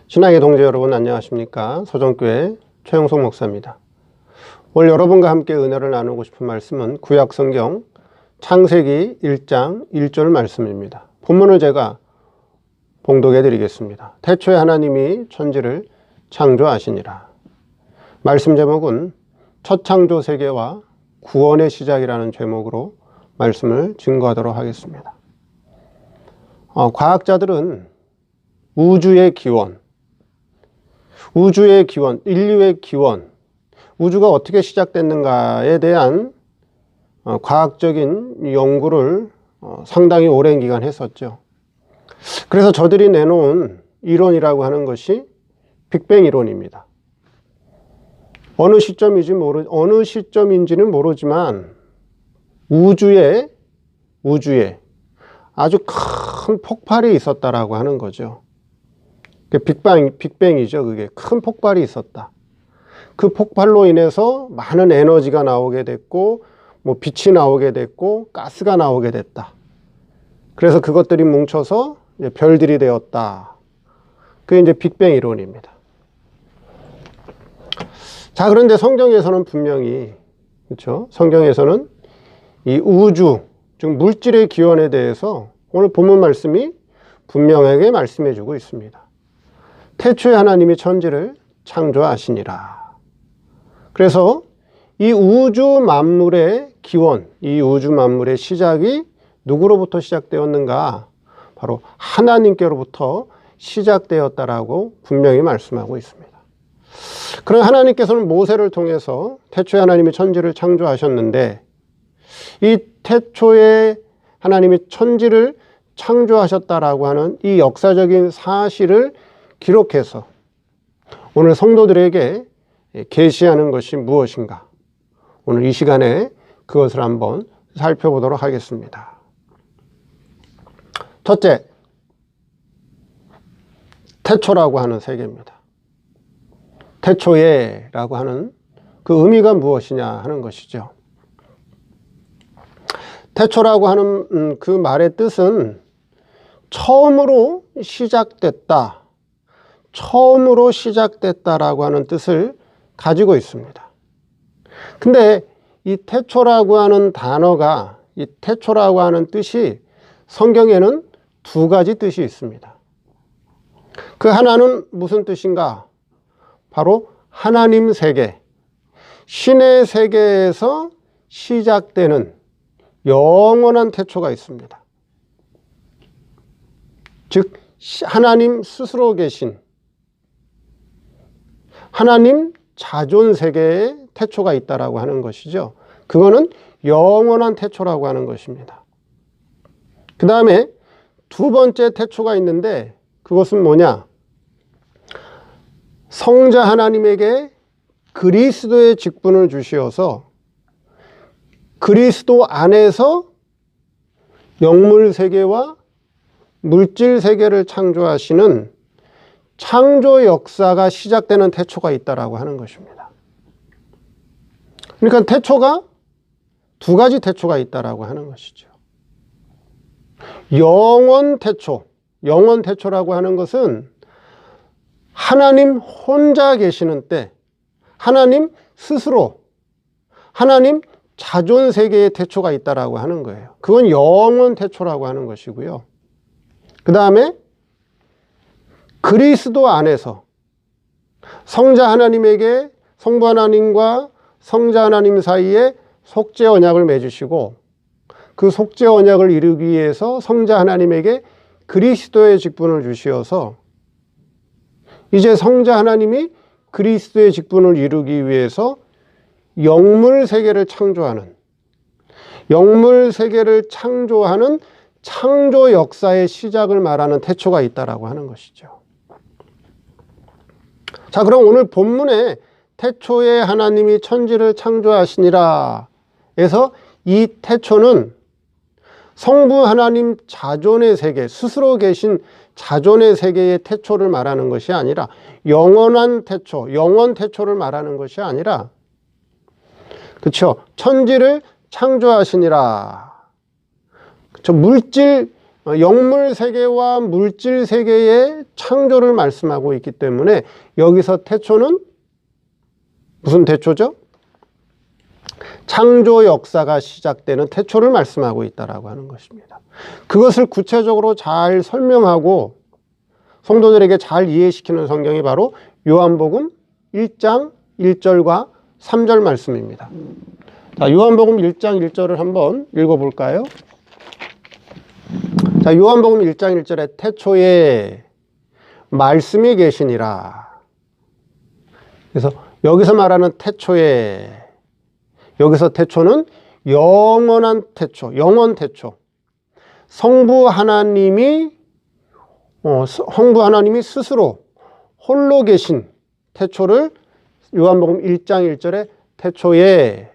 신앙의 동지 여러분 안녕하십니까? 서정교회 최영석 목사입니다. 오늘 여러분과 함께 은혜를 나누고 싶은 말씀은 구약성경 창세기 1장 1절 말씀입니다. 본문을 제가 봉독해 드리겠습니다. 태초에 하나님이 천지를 창조하시니라. 말씀 제목은 첫 창조 세계와 구원의 시작이라는 제목으로 말씀을 증거하도록 하겠습니다. 과학자들은 우주의 기원, 인류의 기원, 우주가 어떻게 시작됐는가에 대한 과학적인 연구를 상당히 오랜 기간 했었죠. 그래서 저들이 내놓은 이론이라고 하는 것이 빅뱅 이론입니다. 어느 시점인지는 모르지만 우주에 아주 큰 폭발이 있었다라고 하는 거죠. 빅뱅이죠. 그게 큰 폭발이 있었다. 그 폭발로 인해서 많은 에너지가 나오게 됐고, 빛이 나오게 됐고, 가스가 나오게 됐다. 그래서 그것들이 뭉쳐서 이제 별들이 되었다. 그게 이제 빅뱅 이론입니다. 자, 그런데 성경에서는 분명히, 그렇죠? 성경에서는 이 우주, 즉 물질의 기원에 대해서 오늘 본문 말씀이 분명하게 말씀해 주고 있습니다. 태초에 하나님이 천지를 창조하시니라. 그래서 이 우주 만물의 기원, 이 우주 만물의 시작이 누구로부터 시작되었는가? 바로 하나님께로부터 시작되었다라고 분명히 말씀하고 있습니다. 그럼 하나님께서는 모세를 통해서 태초에 하나님이 천지를 창조하셨는데, 이 태초에 하나님이 천지를 창조하셨다라고 하는 이 역사적인 사실을 기록해서 오늘 성도들에게 계시하는 것이 무엇인가? 오늘 이 시간에 그것을 한번 살펴보도록 하겠습니다. 첫째, 태초라고 하는 세계입니다. 태초에라고 하는 그 의미가 무엇이냐 하는 것이죠. 태초라고 하는 그 말의 뜻은 처음으로 시작됐다라고 하는 뜻을 가지고 있습니다. 근데 이 태초라고 하는 단어가, 이 태초라고 하는 뜻이 성경에는 두 가지 뜻이 있습니다. 그 하나는 무슨 뜻인가? 바로 하나님 세계, 신의 세계에서 시작되는 영원한 태초가 있습니다. 즉 하나님 스스로 계신 하나님 자존 세계에 태초가 있다라고 하는 것이죠. 그거는 영원한 태초라고 하는 것입니다. 그 다음에 두 번째 태초가 있는데 그것은 뭐냐? 성자 하나님에게 그리스도의 직분을 주시어서 그리스도 안에서 영물 세계와 물질 세계를 창조하시는 창조 역사가 시작되는 태초가 있다라고 하는 것입니다. 그러니까 태초가 두 가지 태초가 있다라고 하는 것이죠. 영원 태초라고 하는 것은 하나님 혼자 계시는 때, 하나님 스스로, 하나님 자존 세계의 태초가 있다라고 하는 거예요. 그건 영원 태초라고 하는 것이고요. 그 다음에 그리스도 안에서 성자 하나님에게 성부 하나님과 성자 하나님 사이에 속죄 언약을 맺으시고 그 속죄 언약을 이루기 위해서 성자 하나님에게 그리스도의 직분을 주시어서 이제 성자 하나님이 그리스도의 직분을 이루기 위해서 영물 세계를 창조하는 창조 역사의 시작을 말하는 태초가 있다라고 하는 것이죠. 자, 그럼 오늘 본문에 태초에 하나님이 천지를 창조하시니라 해서 이 태초는 성부 하나님 자존의 세계, 스스로 계신 자존의 세계의 태초를 말하는 것이 아니라 영원한 태초, 영원 태초를 말하는 것이 아니라, 그렇죠? 천지를 창조하시니라. 물질 영물 세계와 물질 세계의 창조를 말씀하고 있기 때문에 여기서 태초는 무슨 태초죠? 창조 역사가 시작되는 태초를 말씀하고 있다라고 하는 것입니다. 그것을 구체적으로 잘 설명하고 성도들에게 잘 이해시키는 성경이 바로 요한복음 1장 1절과 3절 말씀입니다. 자, 요한복음 1장 1절을 한번 읽어볼까요? 자, 요한복음 1장 1절에 태초에 말씀이 계시니라. 그래서 여기서 말하는 태초에, 여기서 태초는 영원한 태초, 영원 태초. 성부 하나님이 스스로 홀로 계신 태초를 요한복음 1장 1절에 태초에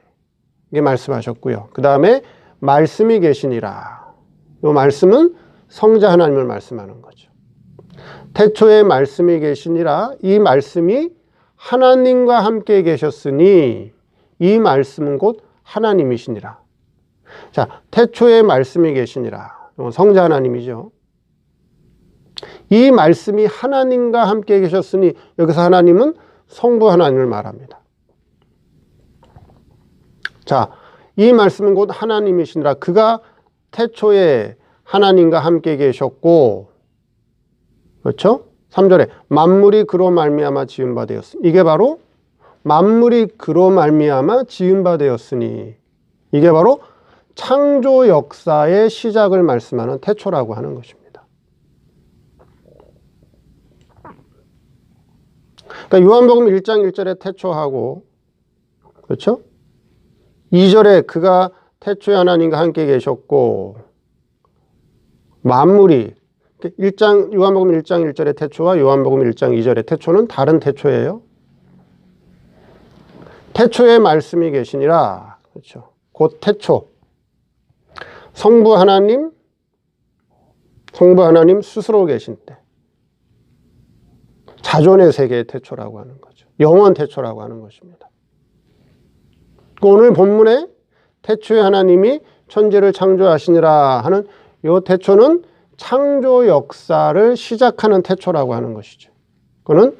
이게 말씀하셨고요. 그 다음에 말씀이 계시니라. 이 말씀은 성자 하나님을 말씀하는 거죠. 태초에 말씀이 계시니라. 이 말씀이 하나님과 함께 계셨으니 이 말씀은 곧 하나님이시니라. 자, 태초에 말씀이 계시니라. 이건 성자 하나님이죠. 이 말씀이 하나님과 함께 계셨으니 여기서 하나님은 성부 하나님을 말합니다. 자, 이 말씀은 곧 하나님이시니라. 그가 태초에 하나님과 함께 계셨고, 그렇죠? 3절에 만물이 그로 말미암아 지은 바 되었으니, 이게 바로 만물이 그로 말미암아 지은 바 되었으니, 이게 바로 창조 역사의 시작을 말씀하는 태초라고 하는 것입니다. 그러니까 요한복음 1장 1절에 태초하고, 그렇죠? 2절에 그가 태초에 하나님과 함께 계셨고, 만물이 요한복음 1장 1절의 태초와 요한복음 1장 2절의 태초는 다른 태초예요. 태초에 말씀이 계시니라. 그렇죠. 곧 태초. 성부 하나님 스스로 계신 때. 자존의 세계의 태초라고 하는 거죠. 영원 태초라고 하는 것입니다. 오늘 본문에 태초에 하나님이 천지를 창조하시니라 하는 이 태초는 창조 역사를 시작하는 태초라고 하는 것이죠. 그는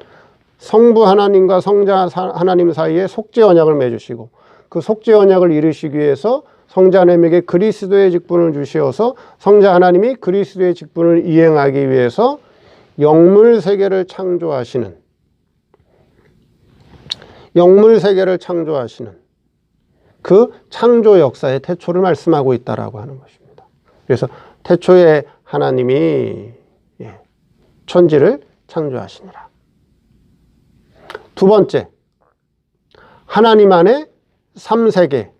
성부 하나님과 성자 하나님 사이에 속죄 언약을 맺으시고 그 속죄 언약을 이루시기 위해서 성자 하나님에게 그리스도의 직분을 주시어서 성자 하나님이 그리스도의 직분을 이행하기 위해서 영물 세계를 창조하시는 그 창조 역사의 태초를 말씀하고 있다라고 하는 것입니다. 그래서 태초에 하나님이 천지를 창조하시니라. 두 번째, 하나님 안에 3세계.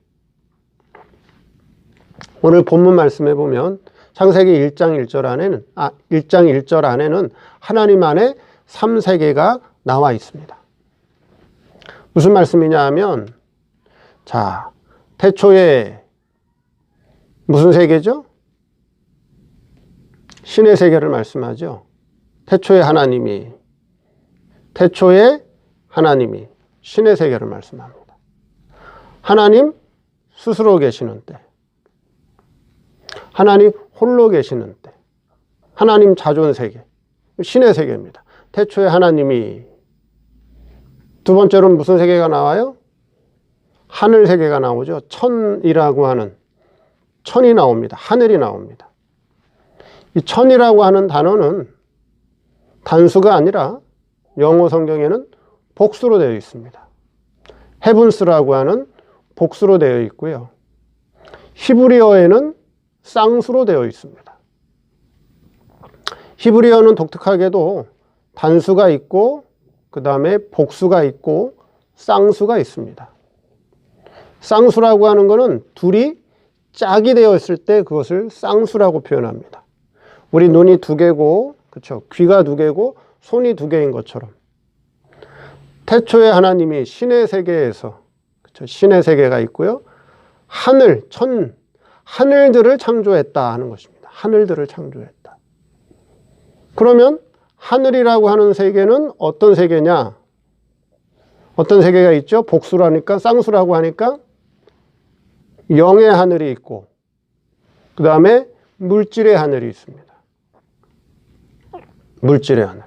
오늘 본문 말씀해 보면 창세기 1장 1절 안에는 하나님 안에 3세계가 나와 있습니다. 무슨 말씀이냐 하면, 자, 태초에 무슨 세계죠? 신의 세계를 말씀하죠. 태초에 하나님이 신의 세계를 말씀합니다. 하나님 스스로 계시는 때, 하나님 홀로 계시는 때, 하나님 자존 세계, 신의 세계입니다. 태초에 하나님이. 두 번째로는 무슨 세계가 나와요? 하늘 세계가 나오죠. 천이라고 하는 천이 나옵니다. 하늘이 나옵니다. 이 천이라고 하는 단어는 단수가 아니라 영어 성경에는 복수로 되어 있습니다. 헤븐스라고 하는 복수로 되어 있고요. 히브리어에는 쌍수로 되어 있습니다. 히브리어는 독특하게도 단수가 있고 그 다음에 복수가 있고 쌍수가 있습니다. 쌍수라고 하는 것은 둘이 짝이 되어 있을 때 그것을 쌍수라고 표현합니다. 우리 눈이 두 개고, 그렇죠? 귀가 두 개고 손이 두 개인 것처럼 태초에 하나님이 신의 세계에서, 그렇죠? 신의 세계가 있고요. 하늘들을 창조했다 하는 것입니다. 하늘들을 창조했다. 그러면 하늘이라고 하는 세계는 어떤 세계냐? 어떤 세계가 있죠? 복수라니까, 쌍수라고 하니까 영의 하늘이 있고, 그 다음에 물질의 하늘이 있습니다. 물질의 하늘.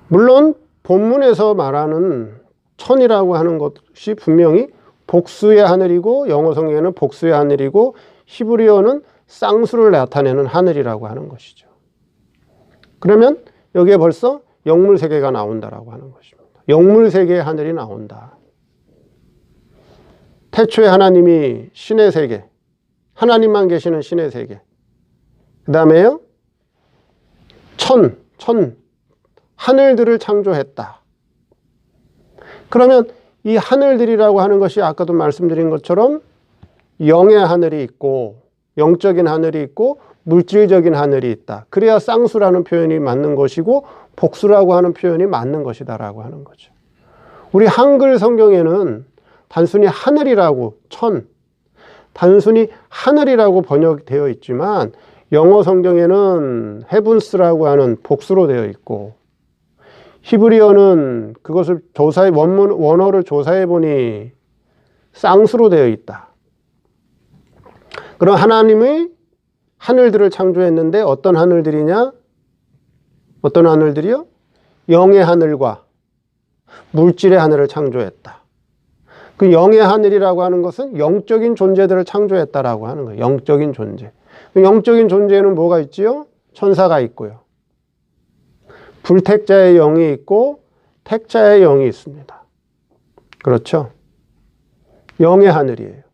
물론 본문에서 말하는 천이라고 하는 것이 분명히 복수의 하늘이고, 영어 성경에는 복수의 하늘이고, 히브리어는 쌍수를 나타내는 하늘이라고 하는 것이죠. 그러면 여기에 벌써 영물 세계가 나온다라고 하는 것입니다. 영물 세계의 하늘이 나온다. 태초에 하나님이 신의 세계, 하나님만 계시는 신의 세계. 그 다음에요, 하늘들을 창조했다. 그러면 이 하늘들이라고 하는 것이 아까도 말씀드린 것처럼 영의 하늘이 있고, 영적인 하늘이 있고, 물질적인 하늘이 있다. 그래야 쌍수라는 표현이 맞는 것이고, 복수라고 하는 표현이 맞는 것이다라고 하는 거죠. 우리 한글 성경에는 단순히 하늘이라고, 단순히 하늘이라고 번역되어 있지만, 영어 성경에는 헤븐스라고 하는 복수로 되어 있고, 히브리어는 그것을 원어를 조사해 보니 쌍수로 되어 있다. 그럼 하나님의 하늘들을 창조했는데 어떤 하늘들이냐? 어떤 하늘들이요? 영의 하늘과 물질의 하늘을 창조했다. 그 영의 하늘이라고 하는 것은 영적인 존재들을 창조했다라고 하는 거예요. 영적인 존재. 그 영적인 존재에는 뭐가 있지요? 천사가 있고요. 불택자의 영이 있고 택자의 영이 있습니다. 그렇죠? 영의 하늘이에요.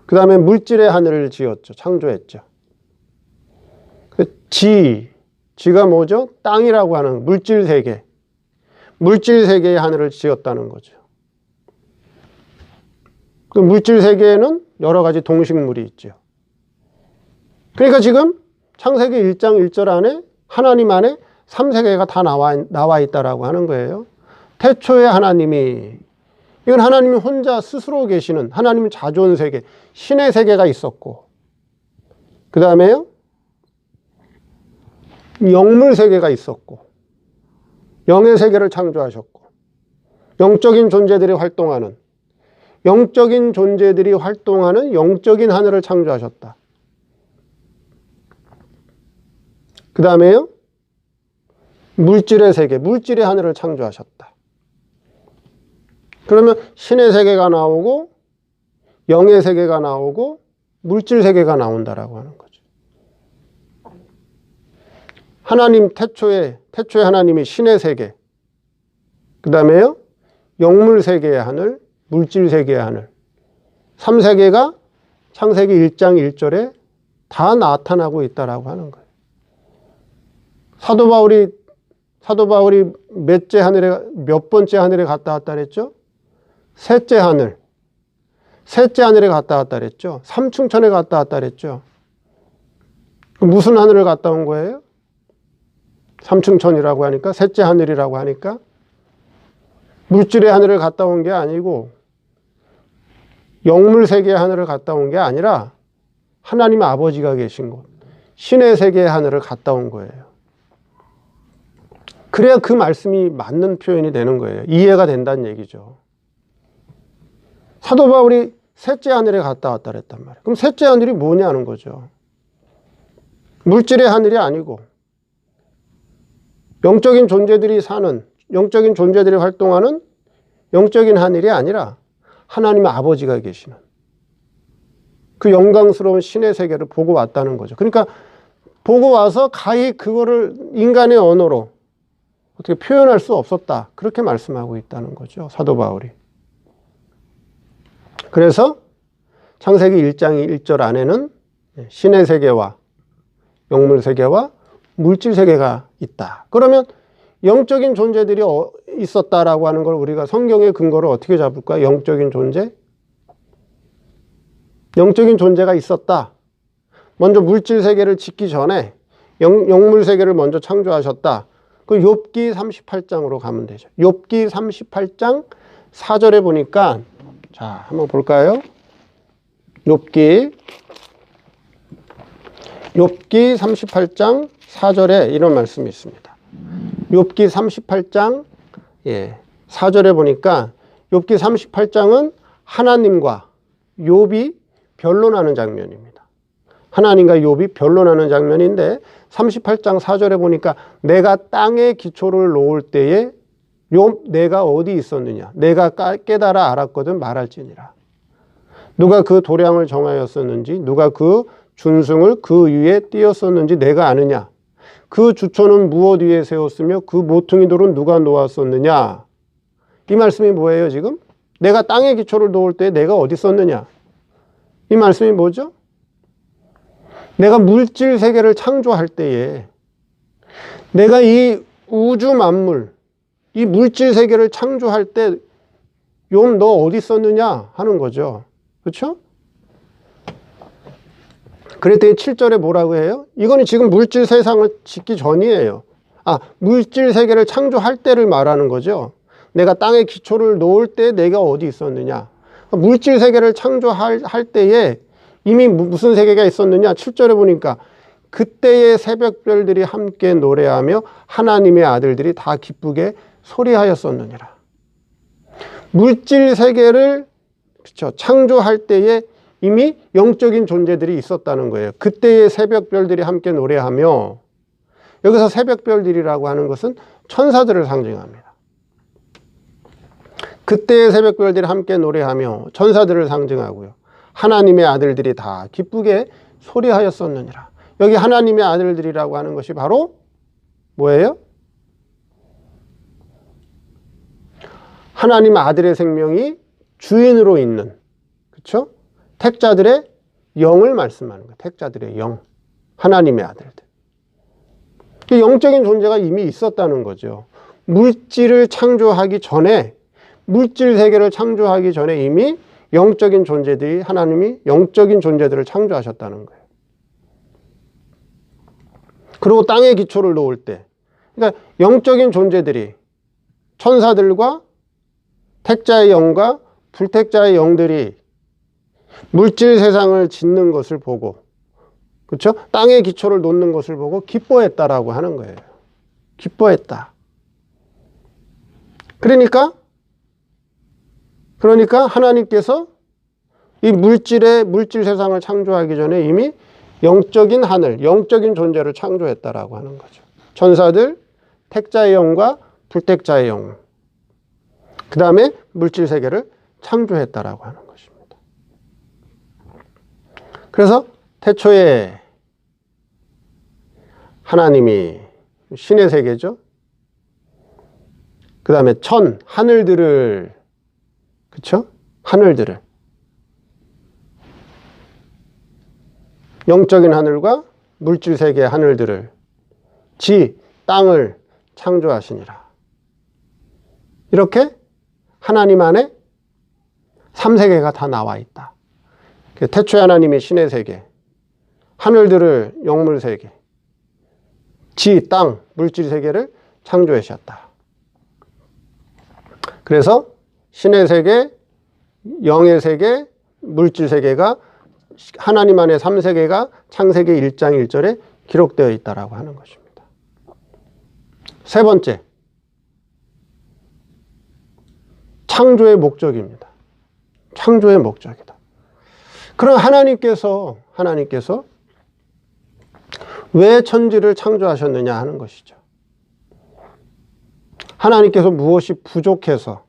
그 다음에 물질의 하늘을 지었죠. 창조했죠. 지가 뭐죠? 땅이라고 하는 물질 세계. 물질 세계의 하늘을 지었다는 거죠. 그 물질 세계에는 여러 가지 동식물이 있죠. 그러니까 지금 창세기 1장 1절 안에 하나님 안에 3세계가 다 나와 있다라고 하는 거예요. 태초에 하나님이, 이건 하나님이 혼자 스스로 계시는 하나님의 자존 세계, 신의 세계가 있었고, 그 다음에요, 영물 세계가 있었고, 영의 세계를 창조하셨고, 영적인 존재들이 활동하는 영적인 하늘을 창조하셨다. 그 다음에요, 물질의 세계, 물질의 하늘을 창조하셨다. 그러면 신의 세계가 나오고, 영의 세계가 나오고, 물질 세계가 나온다라고 하는 거죠. 태초에 하나님이 신의 세계, 그 다음에요, 영물 세계의 하늘, 물질 세계의 하늘, 3세계가 창세기 1장 1절에 다 나타나고 있다라고 하는 거예요. 사도 바울이 몇 번째 하늘에 갔다 왔다 그랬죠? 셋째 하늘에 갔다 왔다 그랬죠? 삼층천에 갔다 왔다 그랬죠? 무슨 하늘을 갔다 온 거예요? 삼층천이라고 하니까, 셋째 하늘이라고 하니까, 물질의 하늘을 갔다 온 게 아니고, 영물 세계의 하늘을 갔다 온 게 아니라, 하나님 아버지가 계신 곳, 신의 세계의 하늘을 갔다 온 거예요. 그래야 그 말씀이 맞는 표현이 되는 거예요. 이해가 된다는 얘기죠. 사도 바울이 셋째 하늘에 갔다 왔다 그랬단 말이에요. 그럼 셋째 하늘이 뭐냐는 거죠. 물질의 하늘이 아니고 영적인 존재들이 활동하는 영적인 하늘이 아니라 하나님의 아버지가 계시는 그 영광스러운 신의 세계를 보고 왔다는 거죠. 그러니까 보고 와서 가히 그거를 인간의 언어로 어떻게 표현할 수 없었다. 그렇게 말씀하고 있다는 거죠. 사도 바울이. 그래서 창세기 1장 1절 안에는 신의 세계와 영물 세계와 물질 세계가 있다. 그러면 영적인 존재들이 있었다라고 하는 걸 우리가 성경의 근거를 어떻게 잡을까? 영적인 존재가 있었다. 먼저 물질 세계를 짓기 전에 영물 세계를 먼저 창조하셨다. 그 욥기 38장으로 가면 되죠. 욥기 38장 4절에 보니까, 자, 한번 볼까요? 욥기 38장 4절에 이런 말씀이 있습니다. 욥기 38장 4절에 보니까 욥기 38장은 하나님과 욥이 변론하는 장면입니다. 하나님과 욥이 변론하는 장면인데 38장 4절에 보니까 내가 땅에 기초를 놓을 때에 욥 내가 어디 있었느냐 내가 깨달아 알았거든 말할지니라. 누가 그 도량을 정하였었는지 누가 그 준승을 그 위에 띄었었는지 내가 아느냐. 그 주초는 무엇 위에 세웠으며 그 모퉁이 돌은 누가 놓았었느냐. 이 말씀이 뭐예요 지금? 내가 땅에 기초를 놓을 때 내가 어디 있었느냐. 이 말씀이 뭐죠? 내가 물질 세계를 창조할 때에 내가 이 우주 만물 이 물질 세계를 창조할 때 욥 너 어디 있었느냐 하는 거죠. 그렇죠? 그랬더니 7절에 뭐라고 해요? 이거는 지금 물질 세상을 짓기 전이에요. 물질 세계를 창조할 때를 말하는 거죠. 내가 땅에 기초를 놓을 때 내가 어디 있었느냐. 물질 세계를 창조할 때에 이미 무슨 세계가 있었느냐. 7절에 보니까 그때의 새벽별들이 함께 노래하며 하나님의 아들들이 다 기쁘게 소리하였었느니라. 물질 세계를 그렇죠. 창조할 때에 이미 영적인 존재들이 있었다는 거예요. 그때의 새벽별들이 함께 노래하며, 여기서 새벽별들이라고 하는 것은 천사들을 상징합니다. 그때의 새벽별들이 함께 노래하며 천사들을 상징하고요. 하나님의 아들들이 다 기쁘게 소리하였었느니라. 여기 하나님의 아들들이라고 하는 것이 바로 뭐예요? 하나님 아들의 생명이 주인으로 있는, 그렇죠? 택자들의 영을 말씀하는 거예요. 택자들의 영, 하나님의 아들들. 영적인 존재가 이미 있었다는 거죠. 물질을 창조하기 전에, 물질 세계를 창조하기 전에 이미 영적인 존재들이, 하나님이 영적인 존재들을 창조하셨다는 거예요. 그리고 땅에 기초를 놓을 때, 그러니까 영적인 존재들이 천사들과 택자의 영과 불택자의 영들이 물질 세상을 짓는 것을 보고, 그렇죠? 땅에 기초를 놓는 것을 보고 기뻐했다라고 하는 거예요. 기뻐했다. 그러니까 하나님께서 이 물질 세상을 창조하기 전에 이미 영적인 하늘, 영적인 존재를 창조했다라고 하는 거죠. 천사들, 택자의 영과 불택자의 영. 그 다음에 물질 세계를 창조했다라고 하는 것입니다. 그래서 태초에 하나님이 신의 세계죠. 그 다음에 하늘들을, 그쵸? 하늘들을. 영적인 하늘과 물질 세계의 하늘들을, 땅을 창조하시니라. 이렇게 하나님 안에 3세계가 다 나와 있다. 태초에 하나님이 신의 세계, 하늘들을 영물 세계, 땅, 물질 세계를 창조하셨다. 그래서 신의 세계, 영의 세계, 물질 세계가 하나님 안에 3세계가 창세기 1장 1절에 기록되어 있다라고 하는 것입니다. 세 번째, 창조의 목적입니다. 창조의 목적이다. 그럼 하나님께서 왜 천지를 창조하셨느냐 하는 것이죠. 하나님께서 무엇이 부족해서,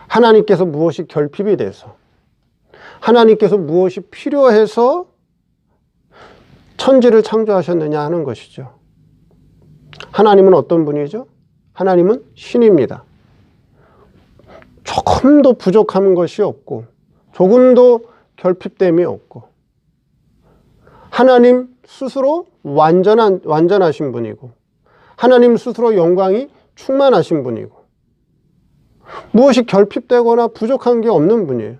하나님께서 무엇이 결핍이 돼서, 하나님께서 무엇이 필요해서 천지를 창조하셨느냐 하는 것이죠. 하나님은 어떤 분이죠? 하나님은 신입니다. 조금도 부족한 것이 없고 조금도 결핍됨이 없고, 하나님 스스로 완전하신 분이고, 하나님 스스로 영광이 충만하신 분이고, 무엇이 결핍되거나 부족한 게 없는 분이에요.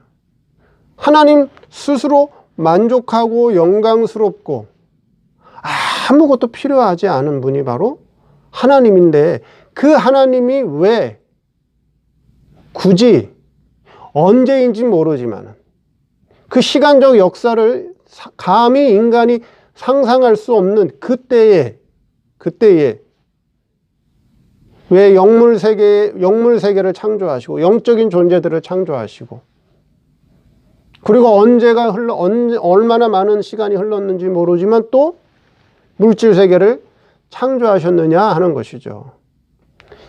하나님 스스로 만족하고 영광스럽고 아무것도 필요하지 않은 분이 바로 하나님인데, 그 하나님이 왜 굳이 언제인지 모르지만 그 시간적 역사를 감히 인간이 상상할 수 없는 그때에 왜 영물 세계를 창조하시고 영적인 존재들을 창조하시고 그리고 얼마나 많은 시간이 흘렀는지 모르지만 또 물질 세계를 창조하셨느냐 하는 것이죠.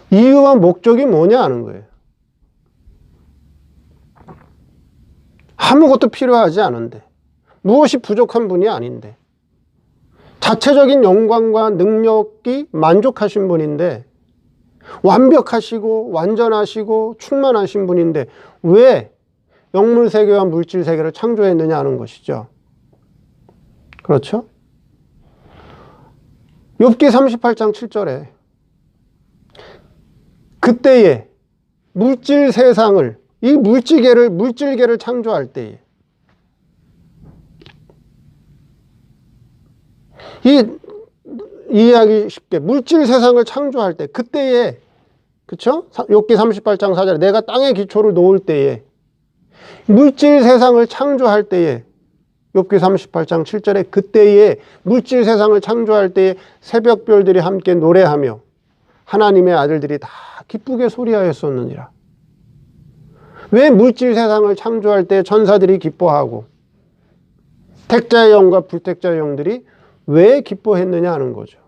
이유와 목적이 뭐냐 하는 거예요. 아무것도 필요하지 않은데, 무엇이 부족한 분이 아닌데, 자체적인 영광과 능력이 만족하신 분인데, 완벽하시고 완전하시고 충만하신 분인데 왜 영물세계와 물질세계를 창조했느냐 하는 것이죠. 그렇죠? 욥기 38장 7절에 그때에 물질 세상을, 이 물질계를 창조할 때에 이해하기 쉽게 물질 세상을 창조할 때 그때에, 그쵸? 욥기 38장 4절에 내가 땅의 기초를 놓을 때에, 물질 세상을 창조할 때에, 욥기 38장 7절에 그때에 물질 세상을 창조할 때에 새벽별들이 함께 노래하며 하나님의 아들들이 다 기쁘게 소리하였었느니라. 왜 물질 세상을 창조할 때 천사들이 기뻐하고 택자의 영과 불택자의 영들이 왜 기뻐했느냐 하는 거죠.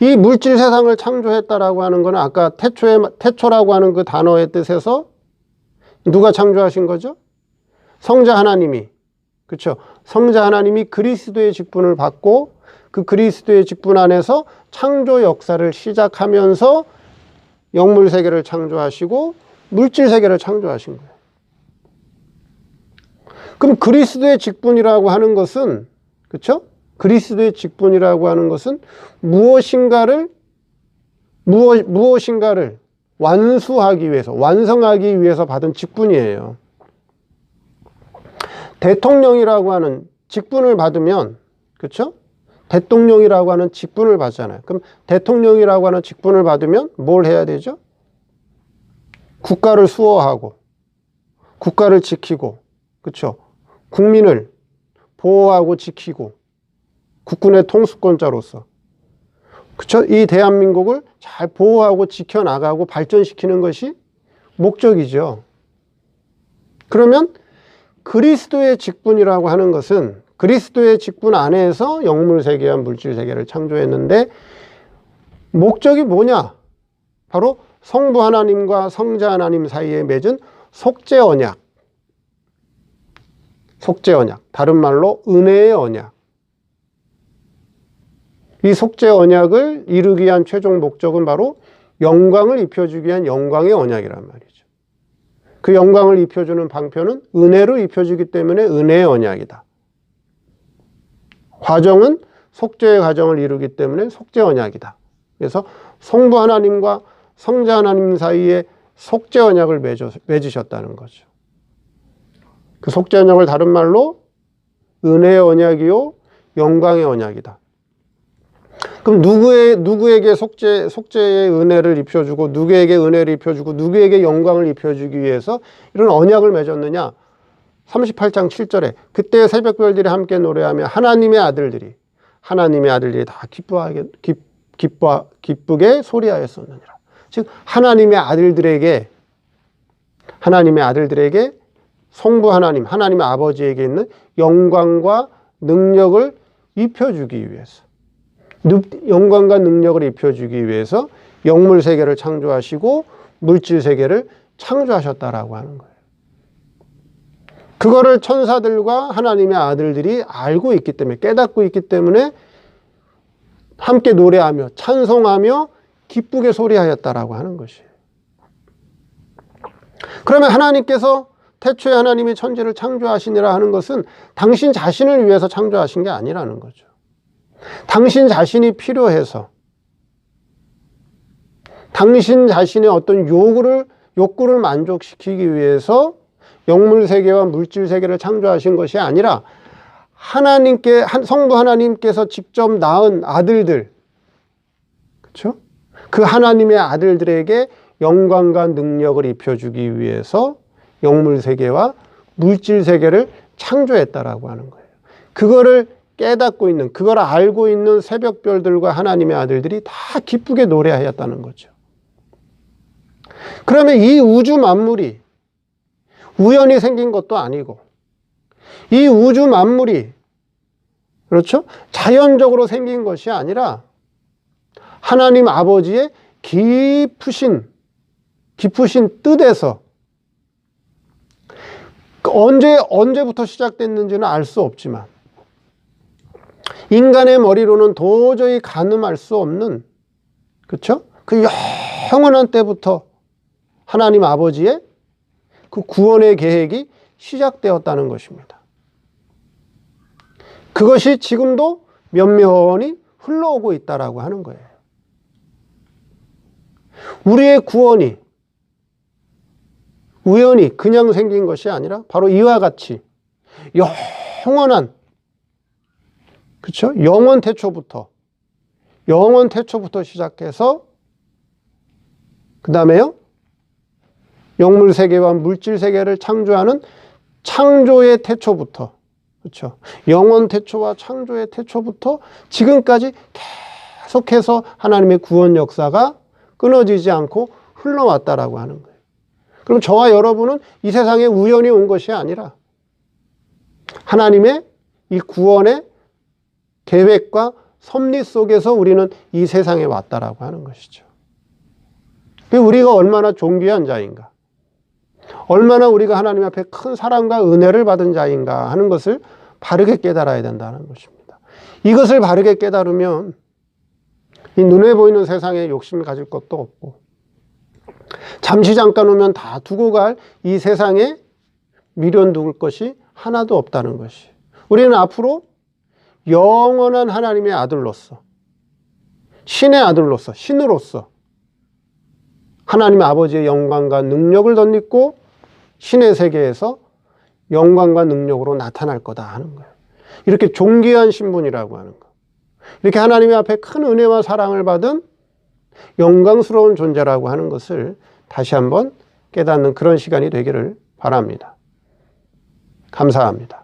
이 물질 세상을 창조했다라고 하는 것은 아까 태초라고 하는 그 단어의 뜻에서 누가 창조하신 거죠? 성자 하나님이, 그렇죠? 성자 하나님이 그리스도의 직분을 받고 그 그리스도의 직분 안에서 창조 역사를 시작하면서 영물 세계를 창조하시고 물질 세계를 창조하신 거예요. 그럼 그리스도의 직분이라고 하는 것은, 그렇죠? 그리스도의 직분이라고 하는 것은 무엇인가를 완수하기 위해서, 완성하기 위해서 받은 직분이에요. 대통령이라고 하는 직분을 받으면, 그렇죠? 대통령이라고 하는 직분을 받잖아요. 그럼 대통령이라고 하는 직분을 받으면 뭘 해야 되죠? 국가를 수호하고, 국가를 지키고, 그렇죠? 국민을 보호하고 지키고, 국군의 통수권자로서, 그렇죠? 이 대한민국을 잘 보호하고 지켜나가고 발전시키는 것이 목적이죠. 그러면 그리스도의 직분이라고 하는 것은 그리스도의 직분 안에서 영물세계와 물질세계를 창조했는데 목적이 뭐냐? 바로 성부 하나님과 성자 하나님 사이에 맺은 속죄언약. 속죄언약. 다른 말로 은혜의 언약. 이 속죄 언약을 이루기 위한 최종 목적은 바로 영광을 입혀주기 위한 영광의 언약이란 말이죠. 그 영광을 입혀주는 방편은 은혜로 입혀주기 때문에 은혜의 언약이다. 과정은 속죄의 과정을 이루기 때문에 속죄 언약이다. 그래서 성부 하나님과 성자 하나님 사이에 속죄 언약을 맺으셨다는 거죠. 그 속죄 언약을 다른 말로 은혜의 언약이요 영광의 언약이다. 그럼 누구에게 속죄의 은혜를 입혀주고 누구에게 은혜를 입혀주고 누구에게 영광을 입혀주기 위해서 이런 언약을 맺었느냐? 38장 7절에 그때 새벽별들이 함께 노래하며 하나님의 아들들이 다 기쁘게 소리하였었느니라. 즉 하나님의 아들들에게 성부 하나님의 아버지에게 있는 영광과 능력을 입혀주기 위해서, 영광과 능력을 입혀주기 위해서 영물세계를 창조하시고 물질세계를 창조하셨다라고 하는 거예요. 그거를 천사들과 하나님의 아들들이 알고 있기 때문에, 깨닫고 있기 때문에 함께 노래하며 찬송하며 기쁘게 소리하였다라고 하는 것이에요. 그러면 하나님께서 태초에 하나님이 천지를 창조하시니라 하는 것은 당신 자신을 위해서 창조하신 게 아니라는 거죠. 당신 자신이 필요해서, 당신 자신의 어떤 욕구를 만족시키기 위해서 영물세계와 물질세계를 창조하신 것이 아니라 성부 하나님께서 직접 낳은 아들들, 그렇죠? 그 하나님의 아들들에게 영광과 능력을 입혀주기 위해서 영물세계와 물질세계를 창조했다라고 하는 거예요. 그거를 깨닫고 있는, 그걸 알고 있는 새벽별들과 하나님의 아들들이 다 기쁘게 노래하였다는 거죠. 그러면 이 우주 만물이 우연히 생긴 것도 아니고, 이 우주 만물이, 그렇죠? 자연적으로 생긴 것이 아니라 하나님 아버지의 깊으신 뜻에서 언제부터 시작됐는지는 알 수 없지만, 인간의 머리로는 도저히 가늠할 수 없는, 그렇죠? 그 영원한 때부터 하나님 아버지의 그 구원의 계획이 시작되었다는 것입니다. 그것이 지금도 면면히 흘러오고 있다라고 하는 거예요. 우리의 구원이 우연히 그냥 생긴 것이 아니라 바로 이와 같이 영원한, 그렇죠? 영원 태초부터 시작해서 그 다음에요, 영물 세계와 물질 세계를 창조하는 창조의 태초부터, 그렇죠? 영원 태초와 창조의 태초부터 지금까지 계속해서 하나님의 구원 역사가 끊어지지 않고 흘러왔다라고 하는 거예요. 그럼 저와 여러분은 이 세상에 우연히 온 것이 아니라 하나님의 이 구원의 계획과 섭리 속에서 우리는 이 세상에 왔다라고 하는 것이죠. 우리가 얼마나 존귀한 자인가, 얼마나 우리가 하나님 앞에 큰 사랑과 은혜를 받은 자인가 하는 것을 바르게 깨달아야 된다는 것입니다. 이것을 바르게 깨달으면 이 눈에 보이는 세상에 욕심을 가질 것도 없고, 잠시 잠깐 오면 다 두고 갈 이 세상에 미련 둘 것이 하나도 없다는 것이, 우리는 앞으로 영원한 하나님의 아들로서, 신의 아들로서, 신으로서 하나님의 아버지의 영광과 능력을 덧입고 신의 세계에서 영광과 능력으로 나타날 거다 하는 거예요. 이렇게 존귀한 신분이라고 하는 거, 이렇게 하나님의 앞에 큰 은혜와 사랑을 받은 영광스러운 존재라고 하는 것을 다시 한번 깨닫는 그런 시간이 되기를 바랍니다. 감사합니다.